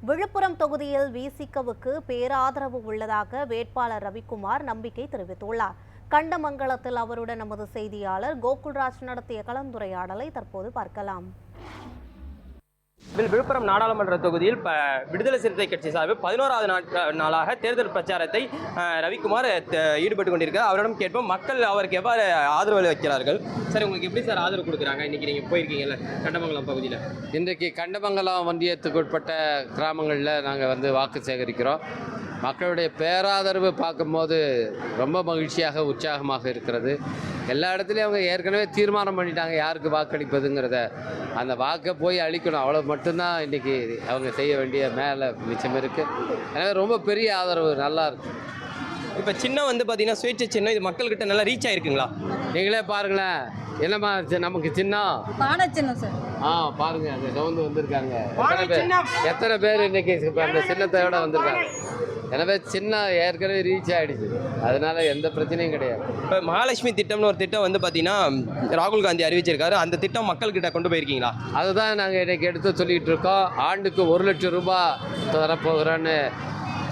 விழுப்புரம் தொகுதியில் விசிகவுக்கு பேராதரவு உள்ளதாக வேட்பாளர் ரவிக்குமார் நம்பிக்கை தெரிவித்துள்ளார். கண்டமங்கலத்தில் அவருடன் நமது செய்தியாளர் கோகுல்ராஜ் நடத்திய கலந்துரையாடலை தற்போது பார்க்கலாம். விழுப்புரம் நாடாளுமன்ற தொகுதியில் விடுதலை சிறுத்தை கட்சி சார்பில் 11வது நாளாக தேர்தல் பிரச்சாரத்தை ரவிக்குமார் ஈடுபட்டு கொண்டிருக்கிறார். அவரிடம் கேட்போம், மக்கள் அவருக்கு எவ்வாறு ஆதரவு வைக்கிறார்கள். சார், உங்களுக்கு எப்படி சார் ஆதரவு கொடுக்குறாங்க? இன்னைக்கு நீங்கள் போயிருக்கீங்கல்ல கண்டமங்கலம் பகுதியில். இன்றைக்கு கண்டமங்கலம் ஒன்றியத்துக்கு உட்பட்ட கிராமங்களில் நாங்கள் வாக்கு சேகரிக்கிறோம். மக்களுடைய பேராதரவு பார்க்கும்போது ரொம்ப மகிழ்ச்சியாக உற்சாகமாக இருக்கிறது. எல்லா இடத்துலையும் அவங்க ஏற்கனவே தீர்மானம் பண்ணிட்டாங்க யாருக்கு வாக்களிப்பதுங்கிறத. அந்த வாக்கை போய் அளிக்கணும், அவ்வளோ மட்டும்தான் இன்றைக்கி அவங்க செய்ய வேண்டிய மேலே மிச்சம் இருக்குது. எனவே ரொம்ப பெரிய ஆதரவு நல்லா இருக்குது. இப்போ சின்னம் பார்த்தீங்கன்னா சுயேட்சை சின்னம், இது மக்கள்கிட்ட நல்லா ரீச் ஆகிருக்குங்களா? நீங்களே பாருங்களேன், என்னம்மா நமக்கு சின்னம் பானை சின்னம் சார். பாருங்க, அந்த சவுந்து வந்திருக்காங்க. எத்தனை பேர் இன்னைக்கு அந்த சின்னத்தோட வந்திருக்காங்க. எனவே சின்னம் ஏற்கனவே ரீச் ஆகிடுச்சு, அதனால எந்த பிரச்சனையும் கிடையாது. இப்போ மகாலட்சுமி திட்டம்னு ஒரு திட்டம் பார்த்தீங்கன்னா ராகுல் காந்தி அறிவிச்சிருக்காரு. அந்த திட்டம் மக்கள்கிட்ட கொண்டு போயிருக்கீங்களா? அதுதான் நாங்கள் இன்னைக்கு எடுத்து சொல்லிகிட்டு இருக்கோம். ஆண்டுக்கு 1 லட்சம் ரூபாய் தரப்போகிறோன்னு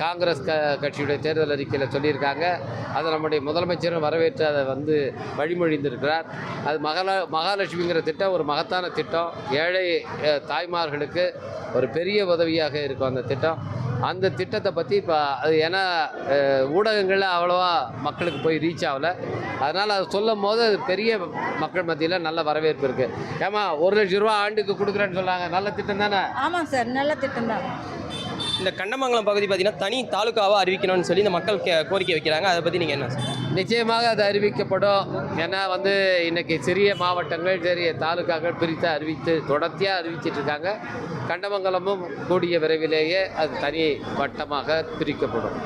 காங்கிரஸ் கட்சியுடைய தேர்தல் அறிக்கையில் சொல்லியிருக்காங்க. அதை நம்முடைய முதலமைச்சரும் வரவேற்று அதை வழிமொழிந்திருக்கிறார். அது மகாலட்சுமிங்கிற திட்டம் ஒரு மகத்தான திட்டம். ஏழை தாய்மார்களுக்கு ஒரு பெரிய உதவியாக இருக்கும் அந்த திட்டம். அந்த திட்டத்தை பற்றி இப்போ அது ஏன்னா ஊடகங்களில் அவ்வளோவா மக்களுக்கு போய் ரீச் ஆகலை. அதனால் அது சொல்லும் போது அது பெரிய மக்கள் மத்தியில் நல்ல வரவேற்பு இருக்குது. ஏமா 1 லட்சம் ரூபா ஆண்டுக்கு கொடுக்குறேன்னு சொன்னாங்க, நல்ல திட்டம் தானே? ஆமாம் சார், நல்ல திட்டம் தான். இந்த கண்டமங்கலம் பகுதி பார்த்தீங்கன்னா தனி தாலுக்காவாக அறிவிக்கணும்னு சொல்லி இந்த மக்கள் கோரிக்கை வைக்கிறாங்க. அதை பற்றி நீங்கள் என்ன சார்? நிச்சயமாக அது அறிவிக்கப்படும். ஏன்னா இன்றைக்கி சிறிய மாவட்டங்கள் சிறிய தாலுக்காக்கள் பிரித்து அறிவித்து தொடர்ச்சியாக அறிவிச்சிட்ருக்காங்க. கண்டமங்கலமும் கூடிய விரைவிலேயே அது தனி வட்டமாக பிரிக்கப்படும்.